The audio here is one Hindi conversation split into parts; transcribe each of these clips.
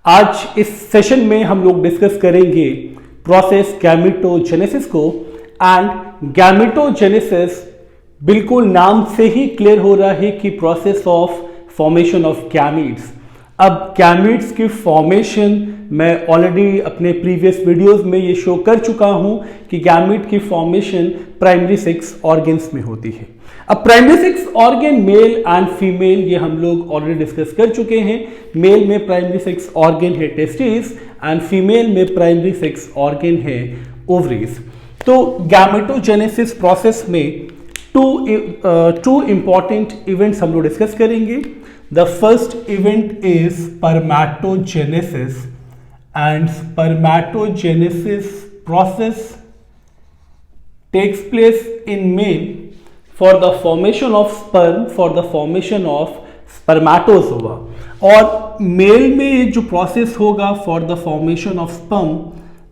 आज इस सेशन में हम लोग डिस्कस करेंगे प्रोसेस गैमेटोजेनेसिस को। एंड गैमेटोजेनेसिस बिल्कुल नाम से ही क्लियर हो रहा है कि process of formation of gametes. अब गैमीट्स की फॉर्मेशन मैं ऑलरेडी अपने प्रीवियस वीडियोस में ये शो कर चुका हूं कि गैमीट की फॉर्मेशन प्राइमरी सेक्स ऑर्गन्स में होती है। अब primary sex organ male and female ये हम लोग ऑलरेडी डिस्कस कर चुके हैं। मेल में प्राइमरी सेक्स ऑर्गन है टेस्टिस एंड फीमेल में प्राइमरी सेक्स ऑर्गन है ओवरीज। तो गैमेटोजेनेसिस प्रोसेस में टू इंपॉर्टेंट इवेंट्स हम लोग डिस्कस करेंगे। The first event is spermatogenesis and spermatogenesis process takes place in male for the formation of sperm, for the formation of spermatozoa। और मेल में जो प्रोसेस होगा for the formation of sperm,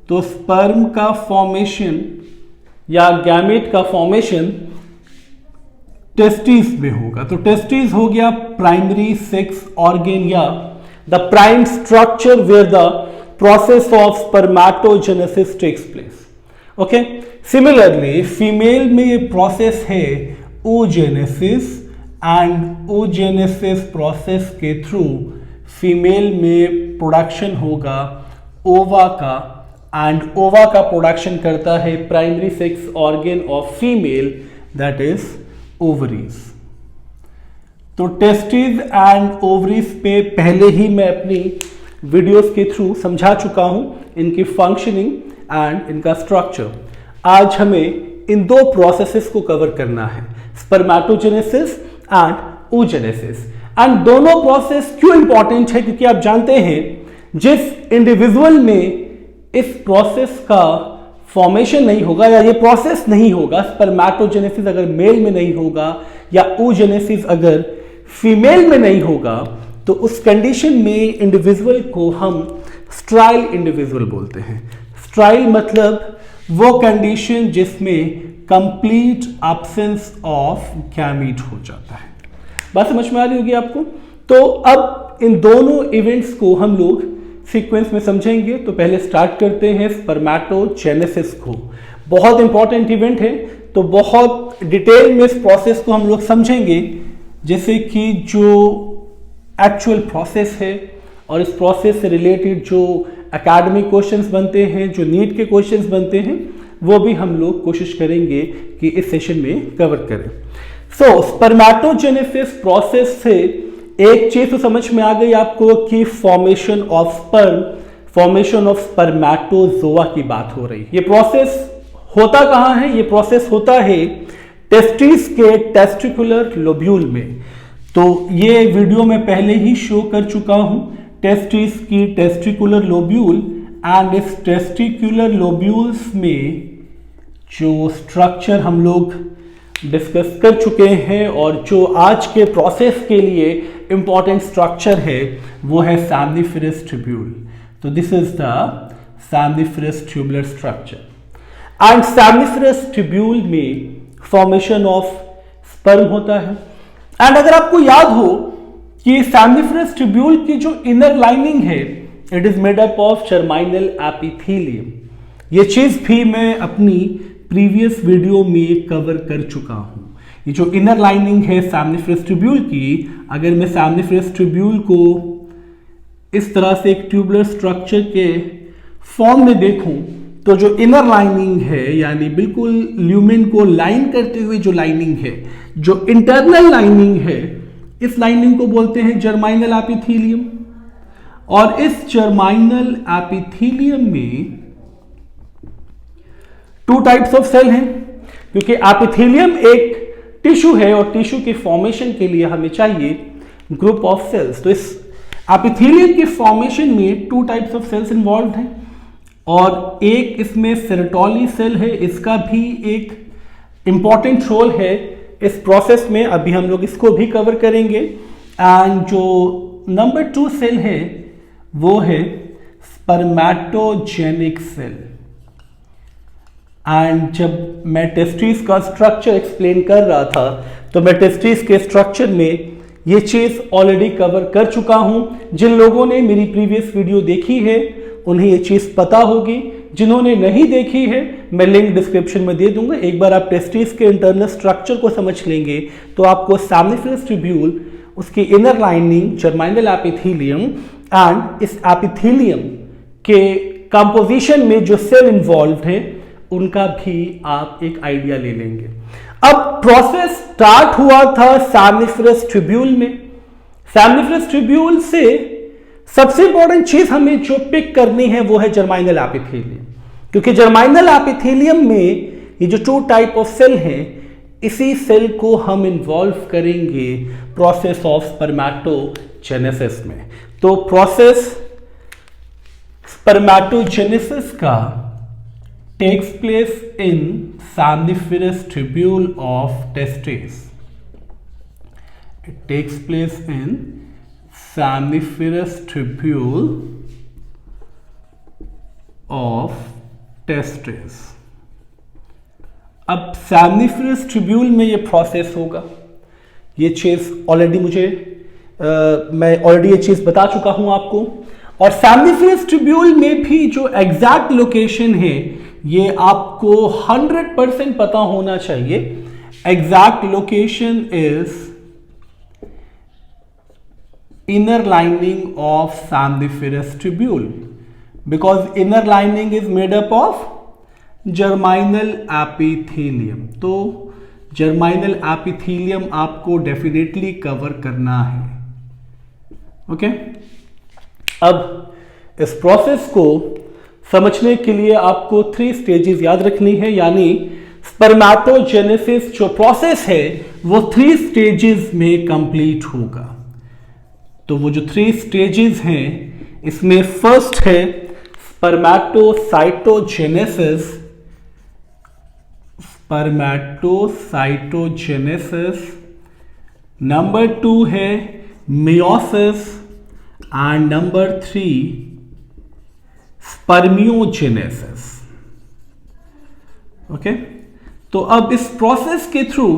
तो स्पर्म का फॉर्मेशन या गैमेट का फॉर्मेशन टेस्टिस में होगा। तो टेस्टिस हो गया प्राइमरी सेक्स ऑर्गन या the prime structure where the process of spermatogenesis takes place. Okay, similarly female में ये प्रोसेस है oogenesis एंड oogenesis प्रोसेस के थ्रू फीमेल में प्रोडक्शन होगा ओवा का, एंड ओवा का प्रोडक्शन करता है primary sex organ of female that is ovaries. तो टेस्टिस एंड ओवरीज पे पहले ही मैं अपनी वीडियोस के थ्रू समझा चुका हूं इनकी फंक्शनिंग एंड इनका स्ट्रक्चर। आज हमें इन दो प्रोसेसेस को कवर करना है, स्पर्मेटोजेनेसिस एंड oogenesis। एंड दोनों प्रोसेस क्यों इंपॉर्टेंट है, क्योंकि आप जानते हैं जिस इंडिविजुअल में इस प्रोसेस का फॉर्मेशन नहीं होगा या ये प्रोसेस नहीं होगा, स्पर्मेटोजेनेसिस अगर मेल में नहीं होगा या oogenesis अगर फीमेल में नहीं होगा, तो उस कंडीशन में इंडिविजुअल को हम स्ट्राइल इंडिविजुअल बोलते हैं। स्ट्राइल मतलब वो कंडीशन जिसमें कंप्लीट एब्सेंस ऑफ गैमीट हो जाता है। बात समझ में आ रही होगी आपको। तो अब इन दोनों इवेंट्स को हम लोग सीक्वेंस में समझेंगे। तो पहले स्टार्ट करते हैं स्पर्मेटोजेनेसिस को। बहुत इंपॉर्टेंट इवेंट है, तो बहुत डिटेल में इस प्रोसेस को हम लोग समझेंगे, जैसे कि जो एक्चुअल प्रोसेस है और इस प्रोसेस से रिलेटेड जो एकेडमिक क्वेश्चंस बनते हैं, जो नीट के क्वेश्चंस बनते हैं, वो भी हम लोग कोशिश करेंगे कि इस सेशन में कवर करें। सो स्पर्मेटोजेनेसिस प्रोसेस से एक चीज तो समझ में आ गई आपको कि formation of sperm, formation of spermatozoa की बात हो रही है। ये प्रोसेस होता कहां है? ये प्रोसेस होता है टेस्टिस के टेस्टिकुलर लोब्यूल में। तो ये वीडियो में पहले ही शो कर चुका हूं टेस्टिस की टेस्टिकुलर लोब्यूल, एंड इस टेस्टिकुलर लोब्यूल्स में जो स्ट्रक्चर हम लोग डिस्कस कर चुके हैं और जो आज के प्रोसेस के लिए इंपॉर्टेंट स्ट्रक्चर है वो है सेमनिफेरस ट्यूब्यूल। तो this is the सेमनिफेरस tubular structure and सेमनिफेरस tubule में फॉर्मेशन ऑफ स्पर्म होता है। एंड अगर आपको याद हो कि सेमनिफेरस ट्यूब्यूल की जो इनर लाइनिंग है it is made up of germinal epithelium. ये चीज भी मैं अपनी प्रीवियस वीडियो में कवर कर चुका हूं। ये जो इनर लाइनिंग है सेमनिफेरस ट्यूब्यूल की, अगर मैं सेमनिफेरस ट्यूब्यूल को इस तरह से एक ट्यूबुलर स्ट्रक्चर के फॉर्म में देखूं, तो जो इनर लाइनिंग है यानी बिल्कुल ल्यूमेन को लाइन करते हुए जो लाइनिंग है, जो इंटरनल लाइनिंग है, इस लाइनिंग को बोलते हैं जर्माइनल एपिथेलियम। और इस जर्माइनल एपिथेलियम में टू टाइप्स ऑफ सेल हैं, क्योंकि एपिथेलियम एक टिश्यू है और टिश्यू के फॉर्मेशन के लिए हमें चाहिए ग्रुप ऑफ सेल्स। तो इस एपिथेलियम के फॉर्मेशन में two types of cells involve हैं, और एक इसमें सेरेटोली सेल है, इसका भी एक इंपॉर्टेंट रोल है इस प्रोसेस में, अभी हम लोग इसको भी कवर करेंगे। एंड जो नंबर 2 सेल है वो है स्पर्मेटोजेनिक सेल। एंड जब मैं टेस्टिस का स्ट्रक्चर एक्सप्लेन कर रहा था, तो मैं टेस्टिस के स्ट्रक्चर में ये चीज ऑलरेडी कवर कर चुका हूं। जिन लोगों ने मेरी प्रीवियस वीडियो देखी है उन्हें ये चीज पता होगी, जिन्होंने नहीं देखी है मैं लिंक डिस्क्रिप्शन में दे दूंगा। एक बार आप टेस्टिस के इंटरनल स्ट्रक्चर को समझ लेंगे तो आपको सेमनिफरस ट्यूब्यूल, उसकी इनर लाइनिंग, जर्माइनल एपिथेलियम एंड इस एपिथेलियम के कंपोजिशन में जो सेल इन्वॉल्व है उनका भी आप एक आइडिया ले लेंगे। अब प्रोसेस स्टार्ट हुआ था सेमनिफरस ट्यूब्यूल में। सेमनिफरस ट्यूब्यूल से सबसे इंपॉर्टेंट चीज हमें जो पिक करनी है वो है जर्माइनल एपिथेलियम, क्योंकि जर्माइनल एपिथेलियम में ये जो 2 टाइप ऑफ सेल हैं, इसी सेल को हम इन्वॉल्व करेंगे प्रोसेस ऑफ स्पर्मेटोजेनेसिस में। तो प्रोसेस स्पर्मेटोजेनेसिस का takes place in seminiferous tubule of testes. It takes place in seminiferous tubule of testes. अब seminiferous tubule में ये प्रोसेस होगा, ये चीज ऑलरेडी मैं ऑलरेडी ये चीज बता चुका हूं आपको। और seminiferous tubule में भी जो एग्जैक्ट लोकेशन है ये आपको 100% पता होना चाहिए। Exact location is inner lining of seminiferous tubule, because inner lining is made up of germinal epithelium. तो जर्माइनल एपिथेलियम आपको डेफिनेटली कवर करना है। ओके, अब इस प्रोसेस को समझने के लिए आपको 3 स्टेजेस याद रखनी है, यानी स्पर्मेटोजेनेसिस जो प्रोसेस है वो 3 स्टेजेस में कंप्लीट होगा। तो वो जो 3 स्टेजेस हैं इसमें फर्स्ट है स्पर्मेटोसाइटोजेनेसिस, नंबर 2 है meiosis and number 3 spermiogenesis. Okay, तो अब इस प्रोसेस के थ्रू,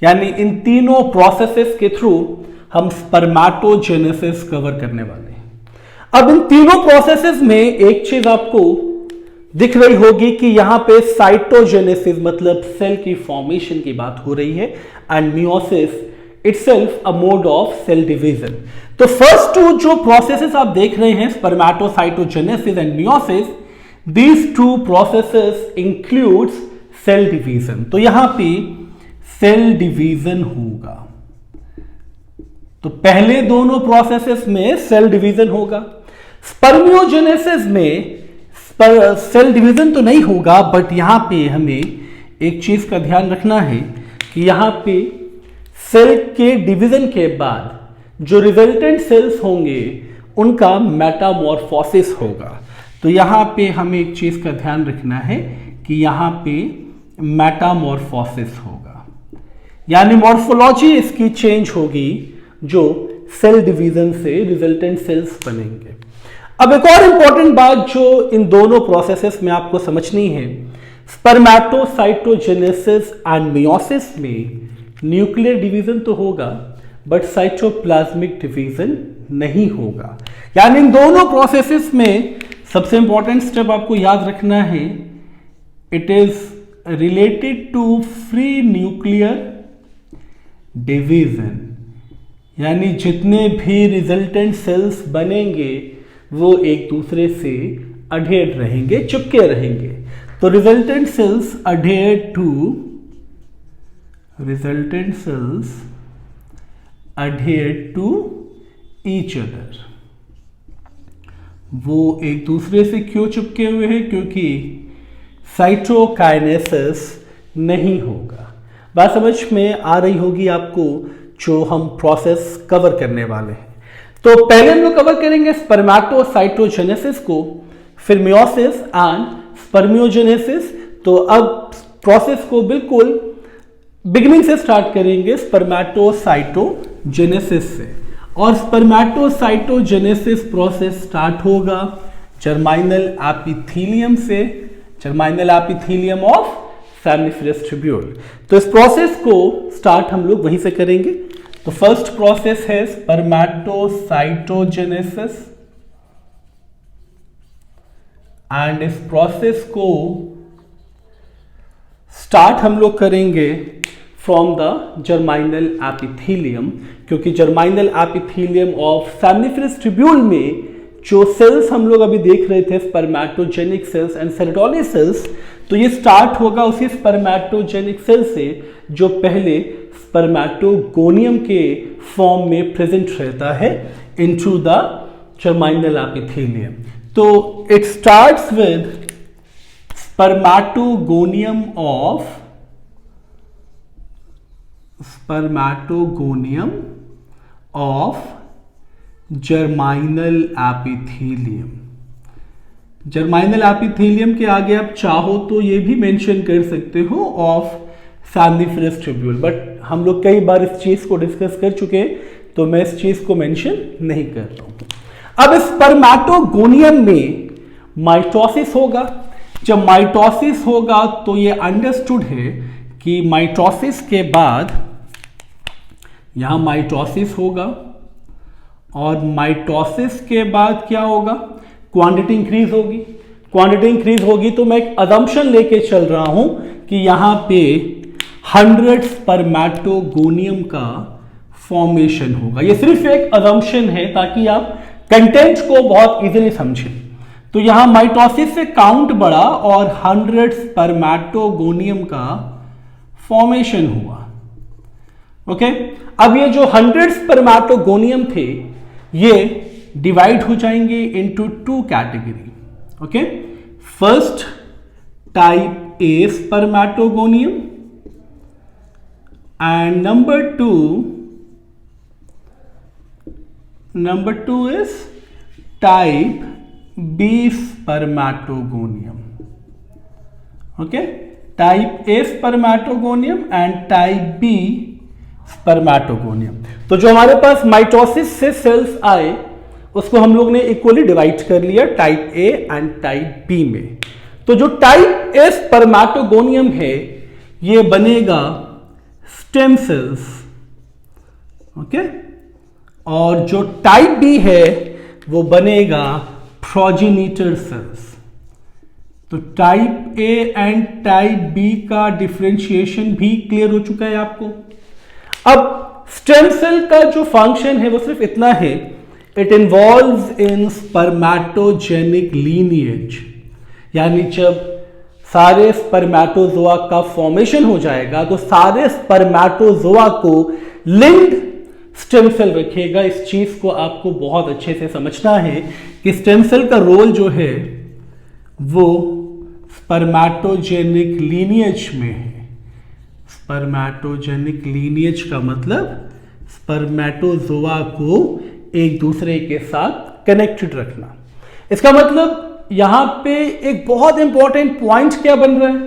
यानी इन तीनों प्रोसेसेस के थ्रू हम स्पर्मेटोजेनेसिस कवर करने वाले हैं। अब इन तीनों प्रोसेसेस में एक चीज आपको दिख रही होगी कि यहां पे साइटोजेनेसिस मतलब सेल की फॉर्मेशन की बात हो रही है, and meiosis itself a mode of cell division. तो फर्स्ट 2 जो प्रोसेसेस आप देख रहे हैं, spermatocytogenesis and meiosis, these 2 processes includes cell division. तो यहां पे सेल डिवीजन होगा। तो पहले दोनों प्रोसेसेस में सेल डिवीजन होगा। स्पर्मियोजेनेसिस में सेल डिवीजन तो नहीं होगा, बट यहां पे हमें एक चीज का ध्यान रखना है कि यहां पे सेल के डिवीजन के बाद जो रिजल्टेंट सेल्स होंगे उनका मेटामॉर्फोसिस होगा। तो यहां पे हमें एक चीज का ध्यान रखना है कि यहां पे मेटामॉर्फोसिस होगा, यानी मॉर्फोलॉजी इसकी चेंज होगी जो सेल डिवीजन से रिजल्टेंट सेल्स बनेंगे। अब एक और इंपॉर्टेंट बात जो इन दोनों प्रोसेसेस में आपको समझनी है, स्पर्मेटोसाइटोजेनेसिस एंड मियोसिस में न्यूक्लियर डिवीजन तो होगा बट साइटोप्लाज्मिक डिवीजन नहीं होगा। यानी इन दोनों प्रोसेसेस में सबसे इंपॉर्टेंट स्टेप आपको याद रखना है, it is related to free nuclear division, यानी जितने भी रिजल्टेंट सेल्स बनेंगे वो एक दूसरे से अडेयर रहेंगे, चिपके रहेंगे। तो resultant cells adhere to each other. वो एक दूसरे से क्यों चिपके हुए हैं? क्योंकि साइटोकाइनेसिस नहीं होगा। बात समझ में आ रही होगी आपको जो हम प्रोसेस कवर करने वाले हैं। तो पहले हम लोग कवर करेंगे स्पर्मेटोसाइटोजेनेसिस को, फिर मियोसिस एंड स्पर्मियोजेनेसिस। तो अब प्रोसेस को बिल्कुल बिगिनिंग से स्टार्ट करेंगे स्पर्मेटोसाइटोजेनेसिस से, और स्पर्मेटोसाइटोजेनेसिस प्रोसेस स्टार्ट होगा जर्माइनल एपिथेलियम से, जर्माइनल एपिथेलियम ऑफ सेमनिफरस ट्यूब्यूल। तो इस प्रोसेस को स्टार्ट हम लोग वहीं से करेंगे तो फर्स्ट प्रोसेस है स्पर्मेटोसाइटोजेनेसिस, एंड इस प्रोसेस को स्टार्ट हम लोग करेंगे फ्रॉम द जर्माइनल एपिथेलियम, क्योंकि जर्माइनल एपिथेलियम ऑफ सेमनिफरस ट्यूब्यूल में जो सेल्स हम लोग अभी देख रहे थे स्पर्मेटोजेनिक सेल्स एंड सेरेटोली सेल्स, तो ये स्टार्ट होगा उसी स्पर्मेटोजेनिक सेल से जो पहले स्पर्मेटोगोनियम के फॉर्म में प्रेजेंट रहता है इनटू द जर्माइनल एपिथेलियम। तो it starts with spermatogonium of germinal epithelium। Germinal epithelium के आगे आप चाहो तो ये भी मेंशन कर सकते हो ऑफ सेमनिफरस ट्यूब्यूल, बट हम लोग कई बार इस चीज को डिस्कस कर चुके हैं तो मैं इस चीज को मेंशन नहीं कर रहा हूं। अब स्पर्मेटोगोनियम में माइटोसिस होगा। जब माइटोसिस होगा तो ये अंडरस्टूड है कि माइटोसिस के बाद यहां माइटोसिस होगा, और माइटोसिस के बाद क्या होगा, क्वांटिटी इंक्रीज होगी। क्वांटिटी इंक्रीज होगी तो मैं एक अजम्पशन लेके चल रहा हूं कि यहां पे 100 स्पर्मेटोगोनियम का फॉर्मेशन होगा। ये सिर्फ एक अजम्पशन है ताकि आप कंटेंट को बहुत इजीली समझें। तो यहां माइटोसिस से काउंट बढ़ा और 100 स्पर्मेटोगोनियम का फॉर्मेशन हुआ। ओके, अब ये जो 100 स्पर्मेटोगोनियम थे ये डिवाइड हो जाएंगे into 2 category. Okay, first type A spermatogonium and number two is type B spermatogonium. Okay, type A spermatogonium and type B spermatogonium. तो जो हमारे पास माइटोसिस से सेल्स आए उसको हम लोग ने इक्वली डिवाइड कर लिया type A and type B में। तो जो टाइप ए स्पर्मेटोगोनियम है ये बनेगा स्टेम सेल्स। ओके, और जो टाइप बी है वो बनेगा प्रोजेनिटर सेल्स। तो type A and type B का डिफरेंशिएशन भी क्लियर हो चुका है आपको। अब स्टेम सेल का जो फंक्शन है वो सिर्फ इतना है, इट इन्वॉल्व्स इन स्पर्मेटोजेनिक लीनिएज, यानी जब सारे स्पर्मेटोजोआ का फॉर्मेशन हो जाएगा तो सारे स्पर्मेटोजोआ को लिंक्ड स्टेम सेल रखेगा। इस चीज को आपको बहुत अच्छे से समझना है कि स्टेम सेल का रोल जो है वो स्पर्मेटोजेनिक लीनिएज में है। स्पर्मेटोजेनिक लीनिएज का मतलब स्पर्मेटोजोआ को एक दूसरे के साथ कनेक्टेड रखना। इसका मतलब यहां पे एक बहुत इंपॉर्टेंट पॉइंट क्या बन रहा है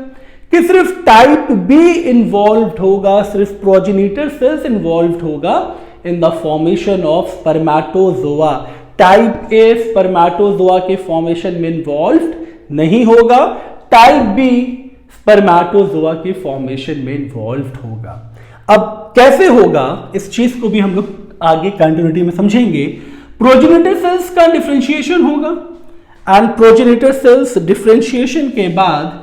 कि सिर्फ टाइप बी इन्वॉल्व होगा, सिर्फ प्रोजेनिटर सेल्स इन्वॉल्व होगा in the formation of spermatozoa. Type A spermatozoa के फॉर्मेशन में इन्वॉल्व नहीं होगा, टाइप बी स्पर्मेटोजोआ के फॉर्मेशन में इन्वॉल्व होगा। अब कैसे होगा इस चीज को भी हम लोग आगे कंटिन्यूटी में समझेंगे। प्रोजेनिटर सेल्स का डिफरेंशिएशन होगा एंड प्रोजेनिटर सेल्स डिफरेंशिएशन के बाद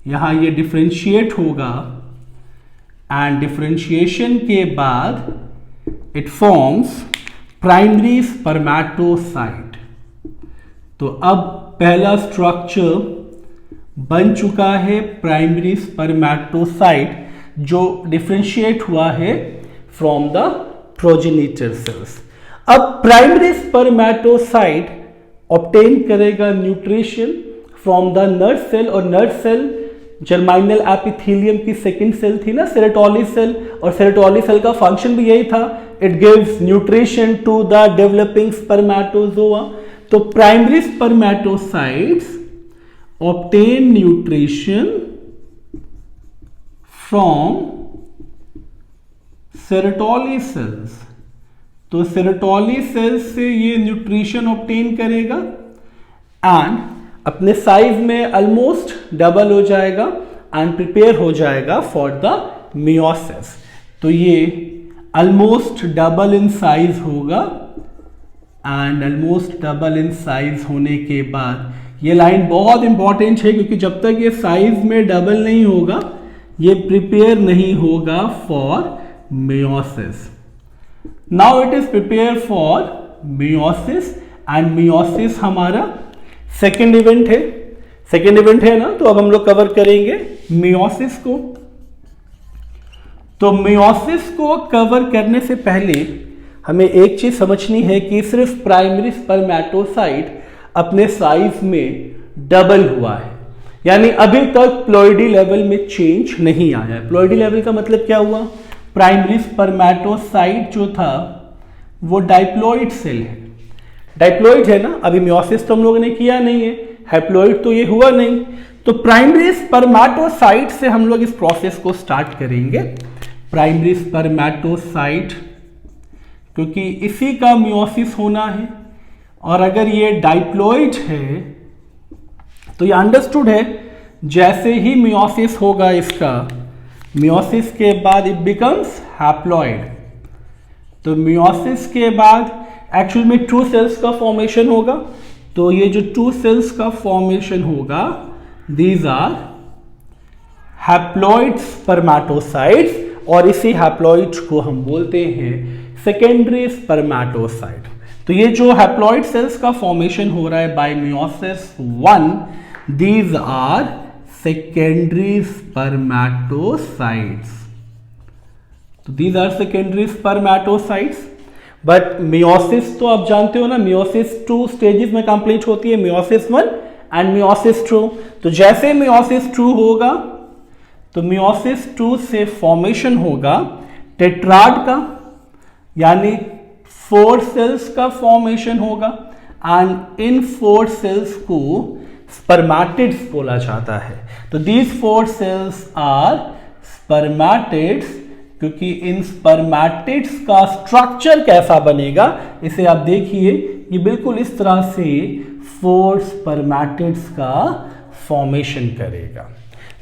यहां ये डिफरेंशिएट होगा एंड डिफरेंशिएशन के बाद इट फॉर्म्स प्राइमरी स्पर्मेटोसाइट। तो अब पहला स्ट्रक्चर बन चुका है प्राइमरी स्पर्मेटोसाइट जो डिफरेंशिएट हुआ है फ्रॉम द प्रोजेनिटर सेल्स। अब प्राइमरी स्पर्मेटोसाइट ऑब्टेन करेगा nutrition from the nerve cell, और नर्व सेल जर्माइनल एपिथेलियम की सेकंड सेल थी ना, सेरेटोली सेल, और सेरेटोली सेल का फंक्शन भी यही था, it gives nutrition to the developing spermatozoa. तो primary spermatocytes obtain nutrition from Sertoli cells. तो सेरेटोली सेल्स से ये न्यूट्रिशन ऑब्टेन करेगा एंड अपने साइज में ऑलमोस्ट डबल हो जाएगा एंड प्रिपेयर हो जाएगा फॉर द मियोसिस। तो ये ऑलमोस्ट डबल इन साइज होगा, and almost double in size होने के बाद ये लाइन बहुत इंपॉर्टेंट है, क्योंकि जब तक ये साइज में डबल नहीं होगा ये प्रिपेयर नहीं होगा for meiosis. Now it is prepare for meiosis, and meiosis हमारा सेकेंड इवेंट है। सेकेंड इवेंट है ना, तो अब हम लोग कवर करेंगे मेयोसिस को। तो मेयोसिस को कवर करने से पहले हमें एक चीज समझनी है कि सिर्फ प्राइमरी स्पर्मेटोसाइट अपने साइज में डबल हुआ है, यानी अभी तक प्लॉइडी लेवल में चेंज नहीं आया है। प्लॉइडी लेवल का मतलब क्या हुआ? प्राइमरी स्पर्मेटोसाइट जो था वो डाइप्लॉइड सेल है। डाइप्लॉइड है ना, अभी मेयोसिस तो हम लोगों ने किया नहीं है, हैप्लॉइड तो ये हुआ नहीं। तो प्राइमरी स्पर्मेटोसाइट से हम लोग इस प्रोसेस को स्टार्ट करेंगे। प्राइमरी स्पर्मेटोसाइट, क्योंकि इसी का मेयोसिस होना है, और अगर ये डाइप्लॉइड है तो ये अंडरस्टूड है जैसे ही मेयोसिस होगा इसका, मेयोसिस के बाद इट बिकम्स हैप्लॉइड। तो मेयोसिस के बाद एक्चुअल में टू सेल्स का फॉर्मेशन होगा। तो ये जो टू सेल्स का फॉर्मेशन होगा, दीज आर हैप्लॉइड स्पर्मेटोसाइट्स, और इसी हैप्लॉइड को हम बोलते हैं सेकेंडरी स्पर्मेटोसाइट। तो ये जो हैप्लॉइड सेल्स का फॉर्मेशन हो रहा है by meiosis 1, these are secondary spermatocytes. तो these are secondary spermatocytes. But meiosis तो आप जानते हो ना, मेयोसिस 2 स्टेजेस में कंप्लीट होती है, मेयोसिस 1 एंड मेयोसिस 2। तो जैसे मेयोसिस 2 होगा तो मेयोसिस 2 से फॉर्मेशन होगा टेट्राड का, यानी 4 सेल्स का फॉर्मेशन होगा, एंड इन 4 सेल्स को स्पर्मेटिड्स बोला जाता है। तो दीज 4 सेल्स आर स्पर्मेटिड्स, क्योंकि इन स्पर्मेटिड्स का स्ट्रक्चर कैसा बनेगा इसे आप देखिए, ये बिल्कुल इस तरह से 4 स्पर्मेटिड्स का फॉर्मेशन करेगा।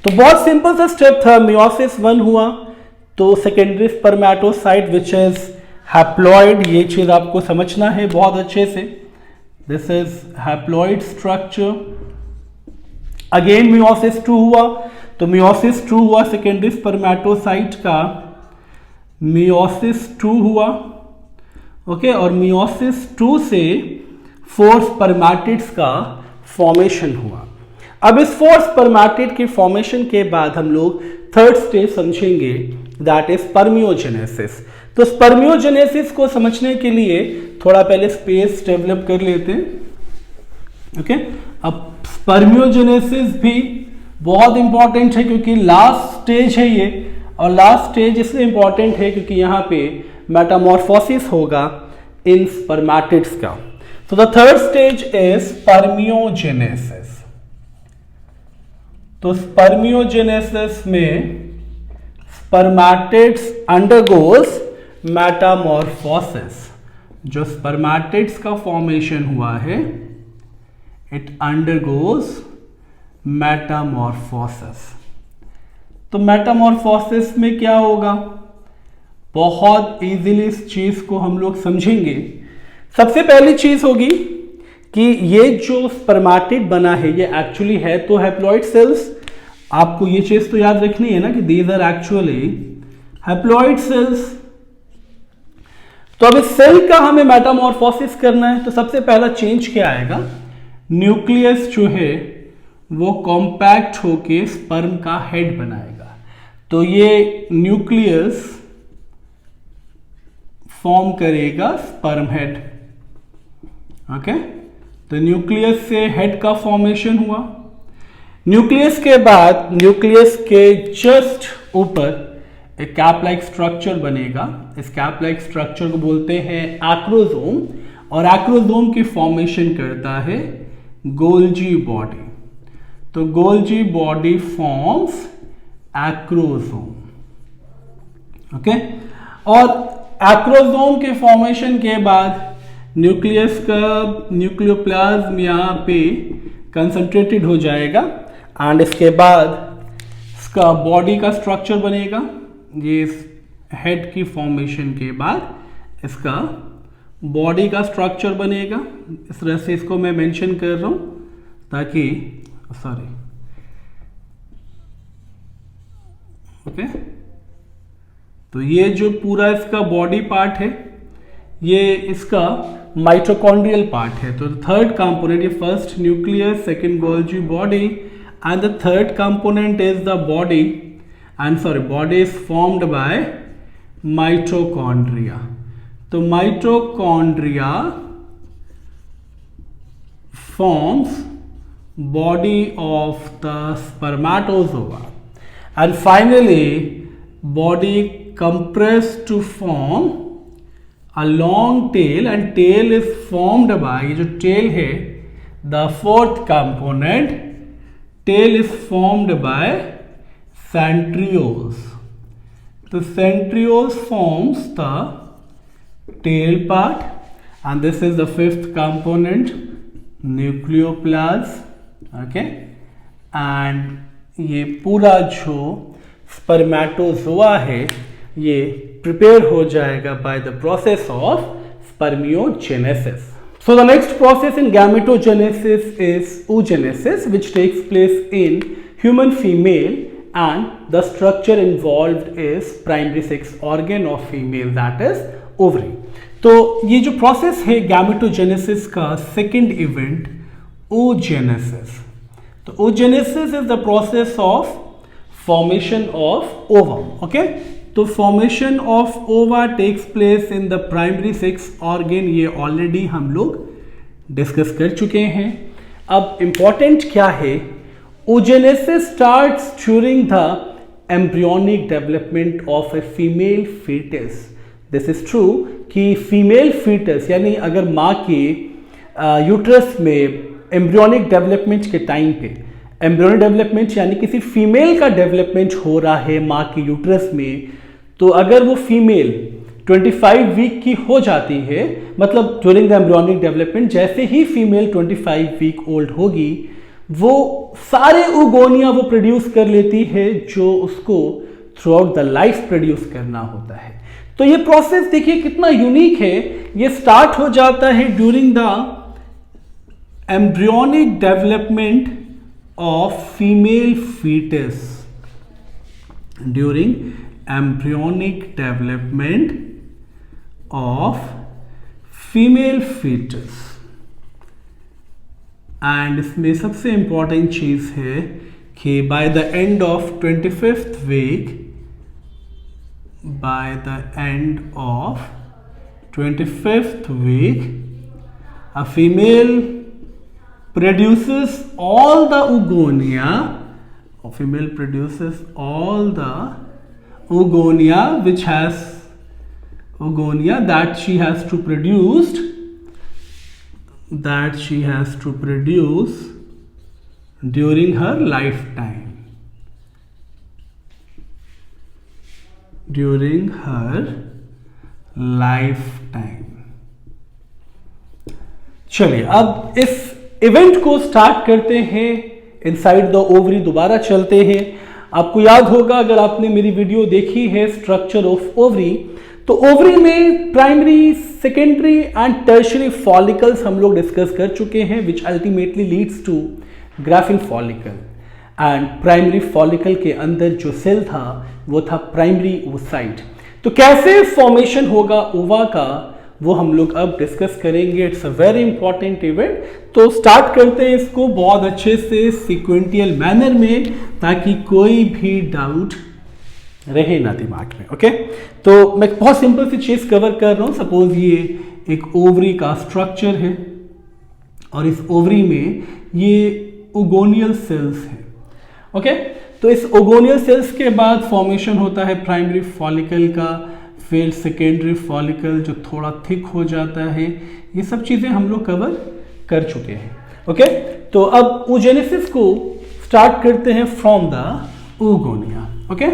तो बहुत सिंपल सा स्टेप था। मेयोसिस 1 हुआ तो secondary spermatocyte which is haploid, ये चीज आपको समझना है बहुत अच्छे से। This is haploid structure. Again meiosis 2 हुआ, तो मेयोसिस 2 हुआ सेकेंडरी स्पर्मेटोसाइट का, मेयोसिस 2 हुआ, ओके, और मेयोसिस 2 से 4 स्पर्मेटिड्स का फॉर्मेशन हुआ। अब इस 4 स्पर्मेटिड के फॉर्मेशन के बाद हम लोग थर्ड स्टेज समझेंगे, दैट इज स्पर्मियोजेनेसिस। तो स्पर्मियोजेनेसिस को समझने के लिए थोड़ा पहले स्पेस डेवलप कर लेते हैं। ओके, अब स्पर्मियोजेनेसिस भी बहुत इंपॉर्टेंट है, क्योंकि लास्ट स्टेज है ये, और लास्ट स्टेज इसलिए इंपॉर्टेंट है क्योंकि यहाँ पे मेटामॉर्फोसिस होगा इन स्पर्मेटिड्स का। So the third stage is spermiogenesis. तो spermiogenesis में spermatids undergoes metamorphosis. जो spermatids का फॉर्मेशन हुआ है it undergoes metamorphosis. तो मेटामॉर्फोसिस में क्या होगा, बहुत इजीली इस चीज को हम लोग समझेंगे। सबसे पहली चीज होगी कि ये जो स्पर्मेटिड बना है ये एक्चुअली है तो हैप्लॉइड सेल्स। आपको ये चीज तो याद रखनी है ना कि these are actually haploid cells. तो अब इस सेल का हमें मेटामॉर्फोसिस करना है, तो सबसे पहला चेंज क्या आएगा, न्यूक्लियस जो है वो कॉम्पैक्ट होके स्पर्म का हेड बनाएगा। तो ये न्यूक्लियस फॉर्म करेगा स्पर्म हेड। ओके, तो न्यूक्लियस से हेड का फॉर्मेशन हुआ। न्यूक्लियस के बाद न्यूक्लियस के जस्ट ऊपर एक कैप लाइक स्ट्रक्चर बनेगा। इस कैप लाइक स्ट्रक्चर को बोलते हैं एक्रोसोम, और एक्रोसोम की फॉर्मेशन करता है गोल्जी बॉडी। तो Golgi body forms acrosome. Okay, और एक्रोसोम के फॉर्मेशन के बाद न्यूक्लियस का न्यूक्लियोप्लाज्म यहाँ पे कंसंट्रेटेड हो जाएगा, एंड इसके बाद इसका बॉडी का स्ट्रक्चर बनेगा। ये हेड की फॉर्मेशन के बाद इसका बॉडी का स्ट्रक्चर बनेगा। इस तरह से इसको मैं मेंशन कर रहा हूं ताकि ओके तो ये जो पूरा इसका बॉडी पार्ट है ये इसका माइटोकॉन्ड्रियल पार्ट है। तो थर्ड कंपोनेंट, ये first nucleus, second Golgi body and the third component is the body body is formed by mitochondria. तो mitochondria forms body of the spermatozoa and finally body compressed to form a long tail and tail is formed by, ये जो tail है the fourth component, tail is formed by centrioles. The centrioles forms the tail part and this is the fifth component, nucleoplast. Okay, and ये पूरा जो स्पर्मेटोजोआ है ये प्रिपेयर हो जाएगा by the process of spermiogenesis. So the next process in gametogenesis is oogenesis, which takes place in human female and the structure involved is primary sex organ of female, that is ovary. तो ये जो प्रोसेस है गैमेटोजेनेसिस का सेकेंड इवेंट oogenesis. तो oogenesis is the process of formation of ovum. Okay, तो formation of ova takes place in the primary sex organ, ये ऑलरेडी हम लोग डिस्कस कर चुके हैं. अब इंपॉर्टेंट क्या है, oogenesis starts during the embryonic development of a female fetus. This is true कि फीमेल फीटस यानी अगर माँ के यूट्रस में एम्ब्रियोनिक डेवलपमेंट के टाइम पे, एम्ब्रियोनिक डेवलपमेंट यानी किसी फीमेल का डेवलपमेंट हो रहा है माँ के यूट्रस में, तो अगर वो फीमेल 25 वीक की हो जाती है, मतलब ड्यूरिंग द एम्ब्रियोनिक डेवलपमेंट जैसे ही फीमेल 25 वीक ओल्ड होगी वो सारे oogonia वो प्रोड्यूस कर लेती है जो उसको through out the life produce करना होता है. तो ये प्रोसेस देखिए कितना यूनिक है. ये स्टार्ट हो जाता है during the embryonic development of female foetus, during embryonic development of female foetus. And इसमें सबसे इंपॉर्टेंट चीज है कि by the end of 25th week, by the end of 25th week, a female produces all the oogonia. A female produces all the oogonia which has oogonia that she has to produce during her lifetime. During her lifetime. चलिए अब इस इवेंट को स्टार्ट करते हैं इनसाइड द ओवरी. दोबारा चलते हैं. आपको याद होगा अगर आपने मेरी वीडियो देखी है स्ट्रक्चर ऑफ ओवरी, तो ओवरी में primary, secondary and tertiary follicles हम लोग डिस्कस कर चुके हैं, which ultimately leads to Graafian follicle. And primary follicle के अंदर जो सेल था वो था प्राइमरी ओसाइट. तो कैसे फॉर्मेशन होगा ओवा का वो हम लोग अब डिस्कस करेंगे. It's a very important event. तो स्टार्ट करते हैं इसको बहुत अच्छे से सिक्वेंटियल मैनर में ताकि कोई भी डाउट रहे ना दिमाग में. ओके, तो मैं बहुत सिंपल सी चीज कवर कर रहा हूं. सपोज ये एक ओवरी का स्ट्रक्चर है और इस ओवरी में ये ओगोनियल सेल्स है. ओके, तो इस ओगोनियल सेल्स के बाद फॉर्मेशन होता है प्राइमरी फॉलिकल का, फिर सेकेंडरी फॉलिकल जो थोड़ा थिक हो जाता है. ये सब चीजें हम लोग कवर कर चुके हैं. ओके, तो अब oogenesis को स्टार्ट करते हैं फ्रॉम द oogonia. ओके,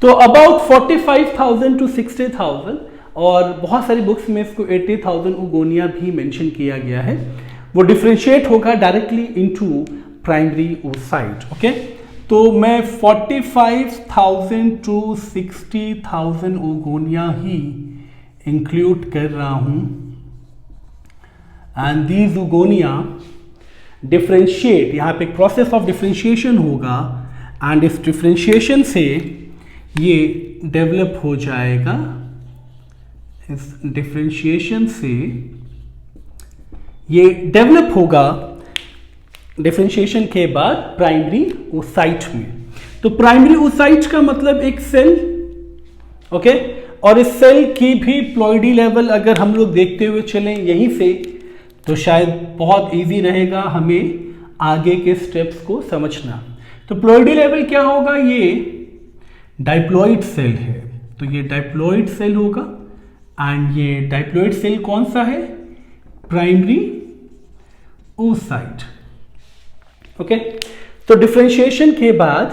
तो अबाउट 45,000 to 60,000 और बहुत सारी बुक्स में इसको 80,000 oogonia भी मेंशन किया गया है. वो डिफ्रेंशिएट होगा directly into primary oocyte. Okay, तो मैं 45,000 to 60,000 ओगोनिया ही इंक्लूड कर रहा हूं, एंड दीज ओगोनिया डिफ्रेंशिएट, यहां पे एक प्रोसेस ऑफ डिफ्रेंशिएशन होगा, एंड इस डिफ्रेंशिएशन से ये डेवलप हो जाएगा, इस डिफ्रेंशिएशन से ये डेवलप होगा डिफ्रेंशिएशन के बाद प्राइमरी oocyte में। तो प्राइमरी oocyte का मतलब एक सेल, ओके, और इस सेल की भी प्लॉइडी लेवल अगर हम लोग देखते हुए चलें यहीं से, तो शायद बहुत इजी रहेगा हमें आगे के स्टेप्स को समझना। तो प्लॉइडी लेवल क्या होगा, ये डाइप्लॉइड सेल है, तो ये डाइप्लॉइड सेल होगा, एंड ये डाइप्लॉइड सेल कौन सा है, प्राइमरी oocyte, ओके। तो डिफरेंशिएशन के बाद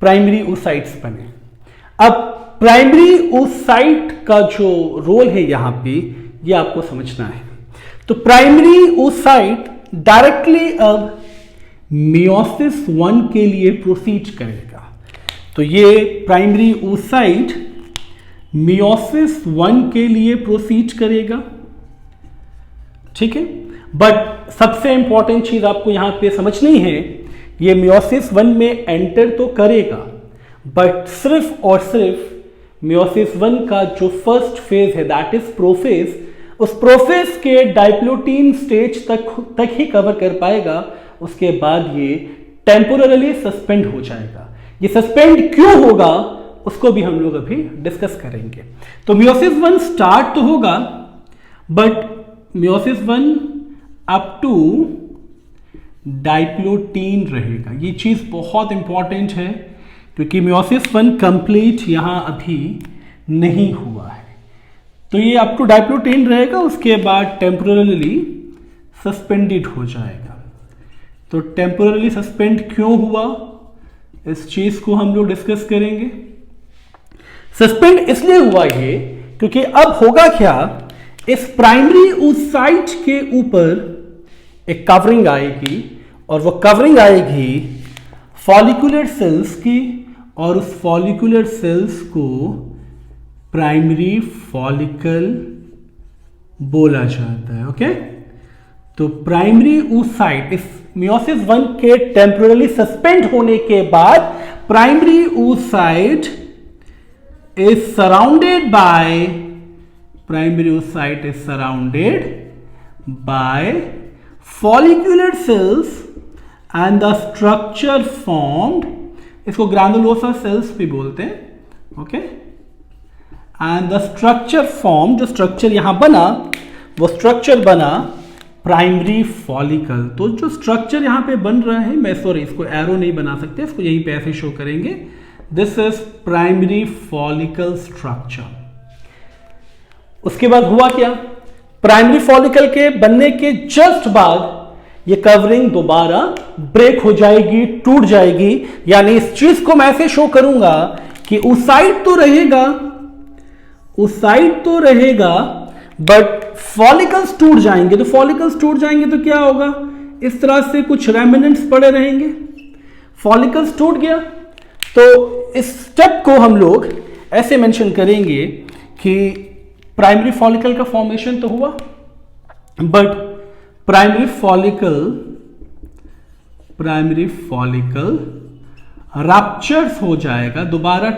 प्राइमरी oocytes बने। अब प्राइमरी oocyte का जो रोल है यहां पे, ये आपको समझना है। तो प्राइमरी oocyte डायरेक्टली अब मियोसिस 1 के लिए प्रोसीड करेगा। तो ये प्राइमरी oocyte मियोसिस 1 के लिए प्रोसीड करेगा, ठीक है। बट सबसे इंपॉर्टेंट चीज आपको यहां पे समझनी है, ये मियोसिस 1 में एंटर तो करेगा, बट सिर्फ और सिर्फ मियोसिस 1 का जो फर्स्ट फेज है, दैट इज प्रोफेज, उस प्रोफेज के डाइप्लोटीन स्टेज तक ही कवर कर पाएगा। उसके बाद ये टेम्पोरली सस्पेंड हो जाएगा। ये सस्पेंड क्यों होगा उसको भी हम लोग अभी डिस्कस करेंगे। तो मियोसिस 1 स्टार्ट तो होगा, बट मियोसिस 1 अप टू डाइप्लोटीन रहेगा। ये चीज बहुत इंपॉर्टेंट है, क्योंकि मियोसिस 1 कंप्लीट यहां अभी नहीं हुआ है। तो ये अप टू डाइप्लोटीन रहेगा, उसके बाद टेम्पोरली सस्पेंडेड हो जाएगा। तो टेम्पोरली सस्पेंड क्यों हुआ, इस चीज को हम लोग डिस्कस करेंगे। सस्पेंड इसलिए हुआ ये क्योंकि अब होगा क्या, इस प्राइमरी oocyte के ऊपर एक कवरिंग आएगी, और वो कवरिंग आएगी फॉलिकुलर सेल्स की, और उस फॉलिकुलर सेल्स को प्राइमरी फॉलिकल बोला जाता है, ओके। तो प्राइमरी oocyte इस मियोसिस 1 के टेम्पोरली सस्पेंड होने के बाद primary oocyte is surrounded by follicular cells and the structure formed, इसको ग्रैनुलोसा सेल्स भी बोलते हैं, okay. And the structure form, जो स्ट्रक्चर यहां बना वो स्ट्रक्चर बना प्राइमरी फॉलिकल। तो जो स्ट्रक्चर यहां पे बन रहा है, मैं सॉरी इसको एरो नहीं बना सकते, इसको यहीं पे ऐसे शो करेंगे, this is primary follicle structure. उसके बाद हुआ क्या, प्राइमरी फॉलिकल के बनने के जस्ट बाद ये कवरिंग दोबारा ब्रेक हो जाएगी, टूट जाएगी। यानी इस चीज को मैं ऐसे शो करूंगा कि oocyte तो रहेगा बट फॉलिकल्स टूट जाएंगे। तो फॉलिकल्स टूट जाएंगे तो क्या होगा, इस तरह से कुछ रेमिनेंट्स पड़े रहेंगे। फॉलिकल्स टूट गया तो इस स्टेप को हम लोग ऐसे मेंशन करेंगे कि प्राइमरी फॉलिकल का फॉर्मेशन तो हुआ, बट प्राइमरी फॉलिकल रप्चर्स हो जाएगा, दोबारा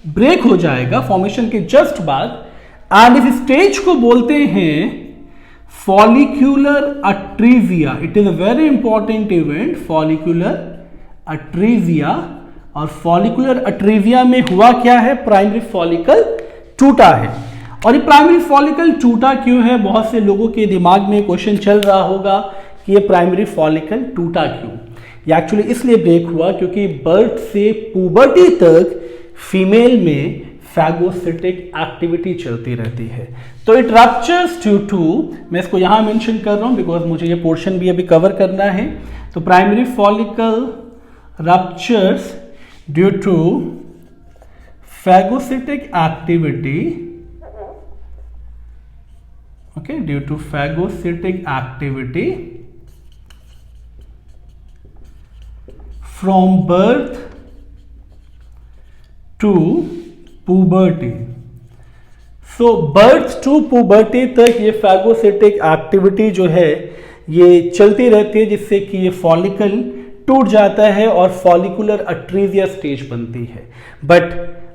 ब्रेक हो जाएगा फॉर्मेशन के जस्ट बाद। एंड इस स्टेज को बोलते हैं follicular atresia. It is a very important event, follicular atresia. और फॉलिकुलर अट्रीजिया में हुआ क्या है, प्राइमरी फॉलिकल टूटा है। और ये प्राइमरी फॉलिकल टूटा क्यों है, बहुत से लोगों के दिमाग में क्वेश्चन चल रहा होगा कि ये प्राइमरी फॉलिकल टूटा क्यों। ये एक्चुअली इसलिए ब्रेक हुआ क्योंकि बर्थ से पुबर्टी तक फीमेल में फैगोसिटिक एक्टिविटी चलती रहती है। तो इट रप्चर्स ड्यू टू, मैं इसको यहां मेंशन कर रहा हूं बिकॉज मुझे ये पोर्शन भी अभी कवर करना है। तो primary follicle ruptures due to phagocytic activity, okay, due to phagocytic activity from birth to puberty. So birth to puberty तक ये फैगोसिटिक एक्टिविटी जो है ये चलती रहती है, जिससे कि ये फॉलिकल टूट जाता है और फॉलिकुलर अट्रीजिया स्टेज बनती है। बट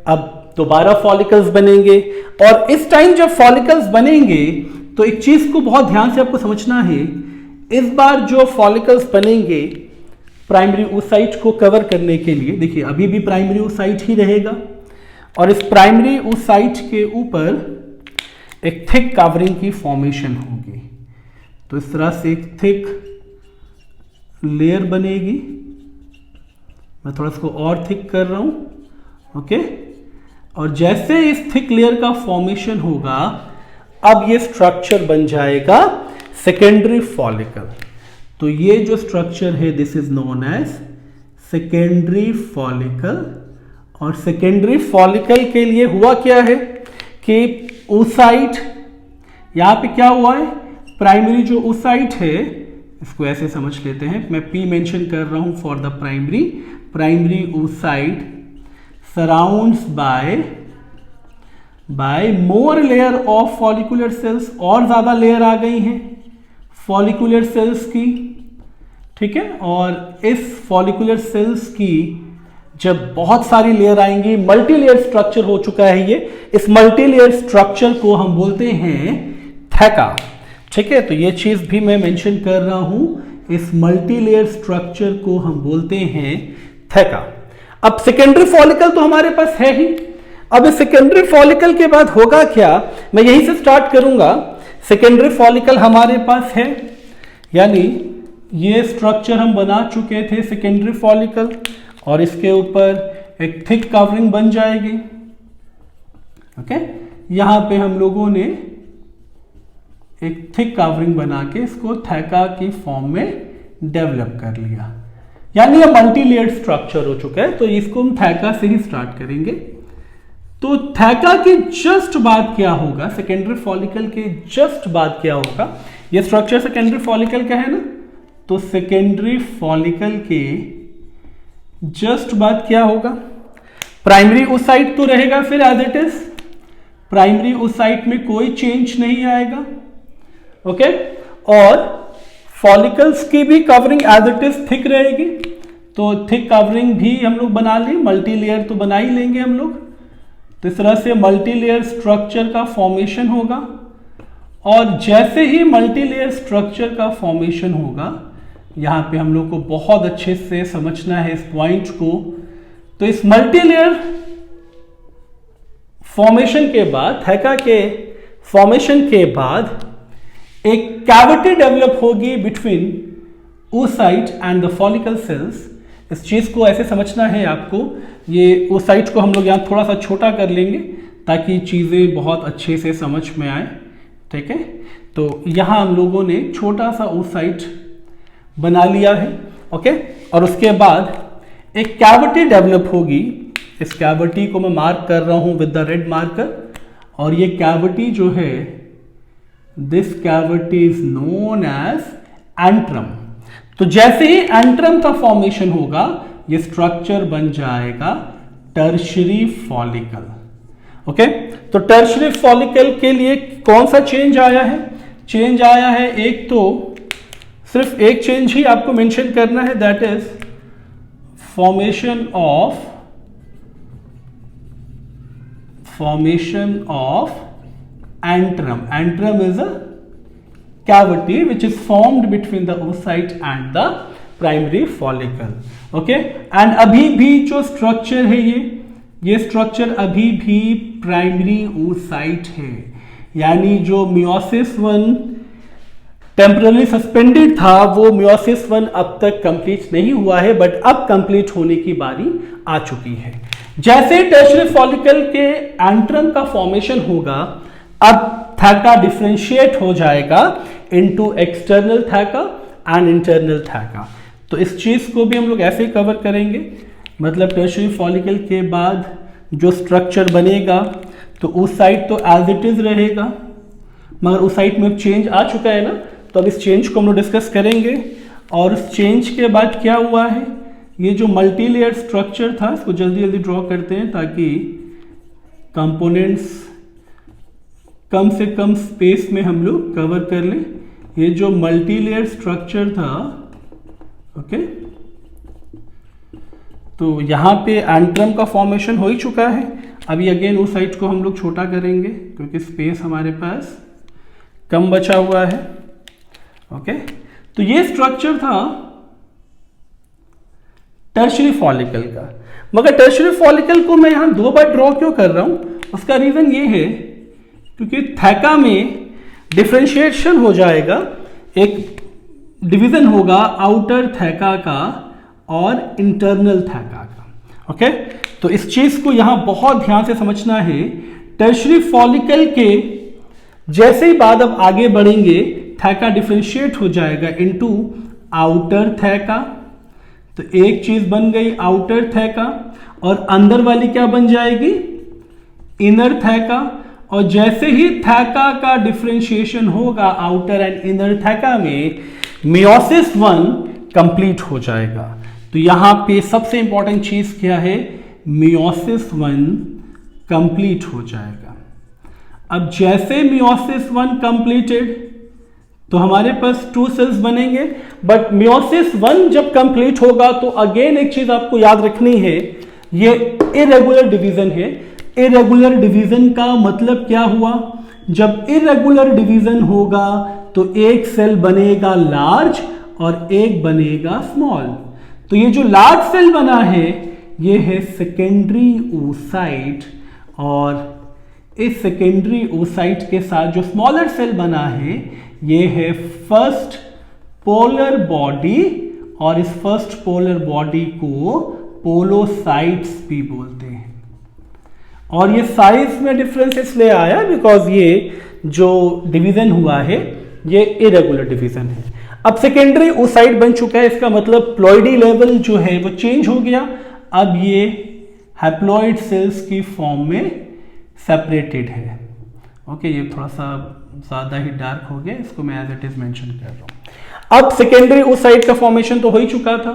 अब दोबारा फॉलिकल्स बनेंगे, और इस टाइम जब फॉलिकल्स बनेंगे तो एक चीज को बहुत ध्यान से आपको समझना है। इस बार जो फॉलिकल्स बनेंगे प्राइमरी oocyte को कवर करने के लिए, देखिए अभी भी प्राइमरी oocyte ही रहेगा, और इस प्राइमरी oocyte के ऊपर एक थिक कवरिंग की फॉर्मेशन होगी। तो इस तरह से एक थिक लेयर बनेगी। मैं थोड़ा इसको और थिक कर रहा हूं, ओके। और जैसे इस थिक लेयर का फॉर्मेशन होगा, अब ये स्ट्रक्चर बन जाएगा सेकेंडरी फॉलिकल। तो ये जो स्ट्रक्चर है this is known as secondary follicle. और सेकेंडरी फॉलिकल के लिए हुआ क्या है कि oocyte, यहां पे क्या हुआ है, प्राइमरी जो oocyte है, इसको ऐसे समझ लेते हैं, मैं P मेंशन कर रहा हूं for the primary oocyte surrounds by more layer of follicular cells. और ज्यादा लेयर आ गई हैं फॉलिकुलर सेल्स की, ठीक है। और इस फॉलिकुलर सेल्स की जब बहुत सारी लेयर आएंगी, मल्टी लेयर स्ट्रक्चर हो चुका है ये, इस मल्टी लेयर स्ट्रक्चर को हम बोलते हैं थैका, ठीक है। तो ये चीज भी मैं मेंशन कर रहा हूं, इस मल्टी लेयर स्ट्रक्चर को हम बोलते हैं थैका। अब सेकेंडरी फॉलिकल तो हमारे पास है ही। अब इस सेकेंडरी फॉलिकल के बाद होगा क्या, मैं यहीं से स्टार्ट करूंगा। सेकेंडरी फॉलिकल हमारे पास है, यानी ये स्ट्रक्चर हम बना चुके थे सेकेंडरी फॉलिकल, और इसके ऊपर एक थिक कवरिंग बन जाएगी, ओके। यहां पे हम लोगों ने एक थिक कवरिंग बना के इसको थैका की फॉर्म में डेवलप कर लिया, यानी ये मल्टी लेयर्ड स्ट्रक्चर हो चुका है। तो इसको हम थैका से ही स्टार्ट करेंगे। तो थैका के जस्ट बाद क्या होगा, सेकेंडरी फॉलिकल के जस्ट बाद क्या होगा, ये स्ट्रक्चर सेकेंडरी फॉलिकल का है ना, तो सेकेंडरी फॉलिकल के जस्ट बाद क्या होगा, प्राइमरी oocyte तो रहेगा फिर as it is, primary oocyte में कोई चेंज नहीं आएगा, ओके। और फॉलिकल्स की भी covering as it is thick रहेगी। तो थिक कवरिंग भी हम लोग बना लें, मल्टी लेयर तो बना ही लेंगे हम लोग। तो इस तरह से मल्टी लेयर स्ट्रक्चर का फॉर्मेशन होगा, और जैसे ही मल्टी लेयर स्ट्रक्चर का फॉर्मेशन होगा, यहां पे हम लोग को बहुत अच्छे से समझना है इस पॉइंट को। तो इस मल्टी लेयर फॉर्मेशन के बाद, थैका के फॉर्मेशन के बाद एक कैविटी डेवलप होगी between oocyte and the follicle sales. इस चीज को ऐसे समझना है आपको, ये oocyte को हम लोग यहां थोड़ा सा छोटा कर लेंगे ताकि चीजें बहुत अच्छे से समझ में आए, ठीक है। तो यहां हम लोगों ने छोटा सा oocyte बना लिया है, ओके। और उसके बाद एक कैविटी डेवलप होगी। इस कैविटी को मैं मार्क कर रहा हूं विद द रेड मार्कर, और ये कैविटी जो है, this cavity is known as antrum. तो जैसे ही एंट्रम का फॉर्मेशन होगा, ये स्ट्रक्चर बन जाएगा टर्शरी फॉलिकल, ओके। तो टर्शरी फॉलिकल के लिए कौन सा चेंज आया है, चेंज आया है एक, तो सिर्फ एक चेंज ही आपको मेंशन करना है, that is formation of antrum. Antrum is a cavity which is formed between the oocyte and the primary follicle, okay। and अभी भी जो स्ट्रक्चर है, ये स्ट्रक्चर अभी भी प्राइमरी oocyte है, यानी जो मियोसिस 1 टेम्परली सस्पेंडेड था, वो मियोसिस 1 अब तक कंप्लीट नहीं हुआ है, बट अब कंप्लीट होने की बारी आ चुकी है। जैसे टर्शरी फॉलिकल के एंट्रम का फॉर्मेशन होगा, अब थैका डिफरेंशिएट हो जाएगा इनटू एक्सटर्नल थैका एंड इंटरनल थैका। तो इस चीज को भी हम लोग ऐसे ही कवर करेंगे, मतलब टर्शरी फॉलिकल के बाद जो स्ट्रक्चर बनेगा, तो oocyte तो एज इट इज रहेगा, मगर oocyte में चेंज आ चुका है ना, तो अब इस चेंज को हम लोग डिस्कस करेंगे। और उस चेंज के बाद क्या हुआ है, ये जो मल्टी लेयर स्ट्रक्चर था इसको जल्दी जल्दी ड्रॉ करते हैं ताकि कंपोनेंट्स कम से कम स्पेस में हम लोग कवर कर लें। ये जो मल्टी लेयर स्ट्रक्चर था, ओके, तो यहाँ पे एंट्रम का फॉर्मेशन हो ही चुका है। अभी अगेन उस साइड को हम लोग छोटा करेंगे क्योंकि स्पेस हमारे पास कम बचा हुआ है। ओके, तो ये स्ट्रक्चर था टर्शियरी फॉलिकल का। मगर टर्शियरी फॉलिकल को मैं यहाँ 2 बार ड्रॉ क्यों कर रहा हूँ, उसका रीजन ये है क्योंकि थैका में डिफरेंशिएशन हो जाएगा, एक डिवीजन होगा आउटर थैका का और इंटरनल थैका का। ओके, तो इस चीज को यहां बहुत ध्यान से समझना है। टर्शियरी फॉलिकल के जैसे ही बाद अब आगे बढ़ेंगे थैका डिफरेंशिएट हो जाएगा इनटू आउटर थैका। तो एक चीज बन गई आउटर थैका और अंदर वाली क्या बन जाएगी, इनर थैका। और जैसे ही थैका का डिफरेंशिएशन होगा आउटर एंड इनर थैका में, मियोसिस 1 कंप्लीट हो जाएगा। तो यहां पे सबसे इंपॉर्टेंट चीज क्या है, मियोसिस 1 कंप्लीट हो जाएगा। अब जैसे मियोसिस 1 कंप्लीटेड तो हमारे पास 2 सेल्स बनेंगे। बट मियोसिस 1 जब कंप्लीट होगा तो अगेन एक चीज आपको याद रखनी है, ये इरेगुलर डिवीजन है। इरेगुलर डिवीजन का मतलब क्या हुआ, जब इरेगुलर डिवीजन होगा तो एक सेल बनेगा लार्ज और एक बनेगा स्मॉल। तो ये जो लार्ज सेल बना है ये है सेकेंडरी oocyte, और इस सेकेंडरी oocyte के साथ जो स्मॉलर सेल बना है ये है फर्स्ट पोलर बॉडी, और इस फर्स्ट पोलर बॉडी को पोलोसाइट्स भी बोलते हैं। और ये साइज में डिफरेंस इसलिए आया बिकॉज ये जो डिवीजन हुआ है ये इरेगुलर डिवीजन है। अब सेकेंडरी oocyte बन चुका है, इसका मतलब प्लॉइडी लेवल जो है वो चेंज हो गया। अब ये हैप्लॉइड सेल्स की फॉर्म में सेपरेटेड है। ओके, ये थोड़ा सा ज्यादा ही डार्क हो गया, इसको मैं एज इट इज मेंशन कर रहा हूं। अब सेकेंडरी oocyte का फॉर्मेशन तो हो ही चुका था,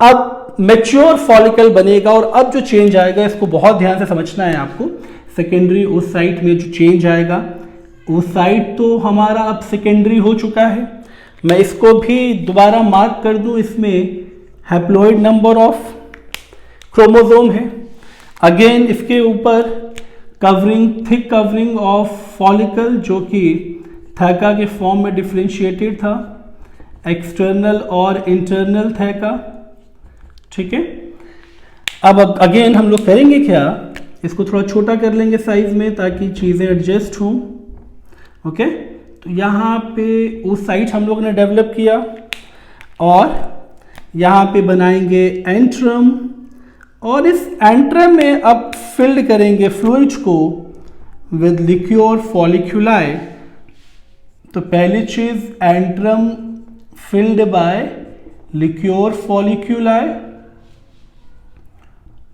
अब मैच्योर फॉलिकल बनेगा। और अब जो चेंज आएगा इसको बहुत ध्यान से समझना है आपको। सेकेंडरी oocyte में जो चेंज आएगा, oocyte तो हमारा अब सेकेंडरी हो चुका है। मैं इसको भी दोबारा मार्क कर दूं, इसमें हैप्लॉइड नंबर ऑफ क्रोमोसोम है। अगेन इसके ऊपर covering, thick covering of follicle जो कि थैका के फॉर्म में डिफरेंशिएटेड था, एक्सटर्नल और इंटरनल थैका। ठीक है, अब अगेन हम लोग करेंगे क्या, इसको थोड़ा छोटा कर लेंगे साइज में ताकि चीजें एडजस्ट हों। ओके, तो यहाँ पे oocyte हम लोग ने डेवलप किया और यहाँ पे बनाएंगे एंट्रम, और इस एंट्रम में अब फिल्ड करेंगे फ्लूइड को विद लिक्योर फॉलिक्यूलाई। तो पहली चीज एंट्रम फिल्ड बाय लिक्योर फॉलिक्यूलाई,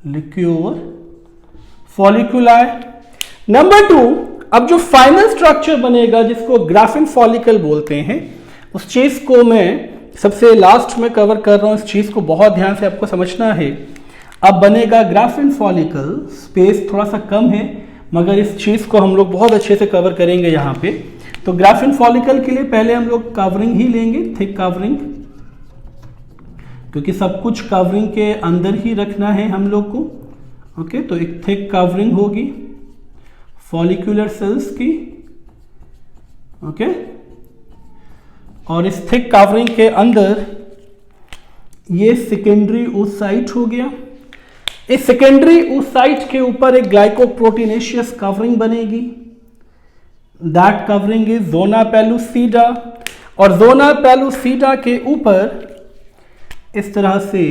लिक्योर फॉलिक्यूलाई। नंबर 2, अब जो फाइनल स्ट्रक्चर बनेगा जिसको ग्राफिन फॉलिकल बोलते हैं, उस चीज को मैं सबसे लास्ट में कवर कर रहा हूं। इस चीज को बहुत ध्यान से आपको समझना है। अब बनेगा ग्राफिन फॉलिकल, स्पेस थोड़ा सा कम है मगर इस चीज को हम लोग बहुत अच्छे से कवर करेंगे यहाँ पे। तो ग्राफिन फॉलिकल के लिए पहले हम लोग कवरिंग ही लेंगे, थिक कवरिंग, क्योंकि सब कुछ कवरिंग के अंदर ही रखना है हम लोग को। ओके, तो एक थिक कवरिंग होगी फॉलिक्यूलर सेल्स की। ओके, और इस थिक कवरिंग के अंदर ये सेकेंडरी oocyte हो गया। इस सेकेंडरी oocyte के ऊपर एक ग्लाइकोप्रोटीनेशियस कवरिंग बनेगी, that covering is zona pellucida, और जोना पेलुसिडा के ऊपर इस तरह से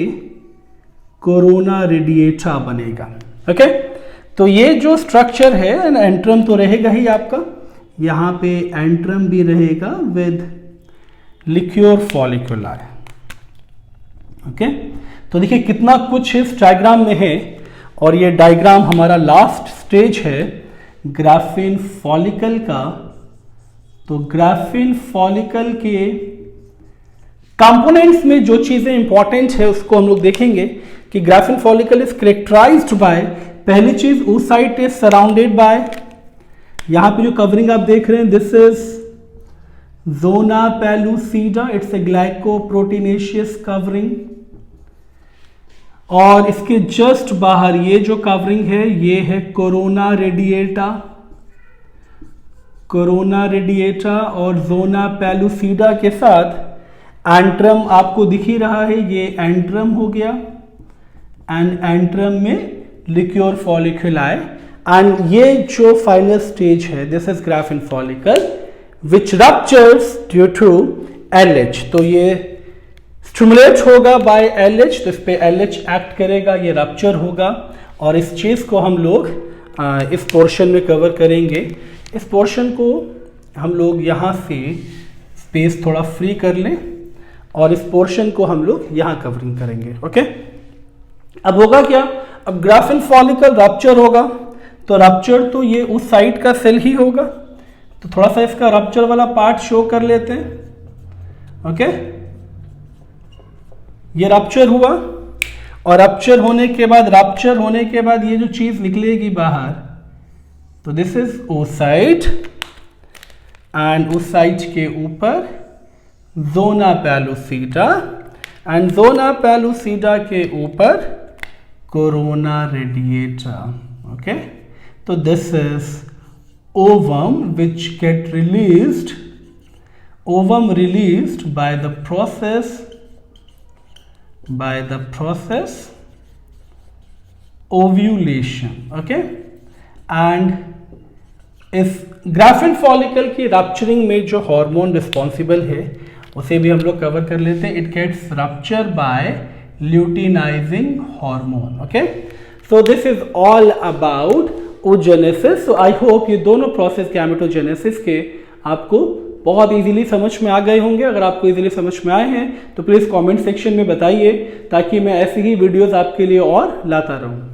कोरोना रेडिएटा बनेगा। ओके, तो ये जो स्ट्रक्चर है, एंट्रम तो रहेगा ही आपका, यहाँ पे एंट्रम भी रहेगा विद लिक्योर फॉलिक्यूलाई। ओके, तो देखिए कितना कुछ इस डायग्राम में है, और ये डायग्राम हमारा लास्ट स्टेज है ग्राफिन फॉलिकल का। तो ग्राफिन फॉलिकल के कंपोनेंट्स में जो चीजें इंपॉर्टेंट है उसको हम लोग देखेंगे कि Graafian follicle is characterized by, पहली चीज oocyte इज सराउंडेड बाय, यहां पे जो कवरिंग आप देख रहे हैं this is Zona pellucida, it's a glycoproteinaceous covering, और इसके जस्ट बाहर ये जो कवरिंग है ये है कोरोना रेडिएटा, कोरोना रेडिएटा, और जोना पेलुसिडा के साथ एंट्रम आपको दिख ही रहा है, ये एंट्रम हो गया, एंड एंट्रम में लिक्योर फॉलिकुलाई, एंड ये जो फाइनल स्टेज है this is Graafian follicle which ruptures due to LH। तो ये स्टिमुलेट होगा बाय LH, तो इस पे LH एक्ट करेगा, ये रप्चर होगा, और इस चीज को हम लोग इस पोर्शन में कवर करेंगे। इस पोर्शन को हम लोग यहाँ से स्पेस थोड़ा फ्री कर लें और इस पोर्शन को हम लोग यहाँ कवरिंग करेंगे। ओके, अब होगा क्या, अब ग्राफिन फॉलिकल रप्चर होगा, तो रप्चर तो ये उस साइड का सेल ही होगा, तो थोड़ा सा इसका रप्चर वाला पार्ट शो कर लेते हैं। ओके, ये रप्चर हुआ, और रप्चर होने के बाद ये जो चीज निकलेगी बाहर, तो this is oocyte, and oocyte के ऊपर zona pellucida, and zona pellucida के ऊपर कोरोना रेडिएटा। ओके, तो this is ovum which get released, ovum released by the process ovulation। okay, and इस ग्राफिन फॉलिकल की रप्चरिंग में जो हार्मोन रिस्पॉन्सिबल है उसे भी हम लोग कवर कर लेते हैं। It gets rupture by luteinizing hormone. Okay, so this is all about oogenesis। So I hope ये दोनों प्रोसेस गैमेटोजेनेसिस के आपको बहुत इजीली समझ में आ गए होंगे। अगर आपको इजीली समझ में आए हैं तो प्लीज़ कमेंट सेक्शन में बताइए, ताकि मैं ऐसी ही वीडियोस आपके लिए और लाता रहूं।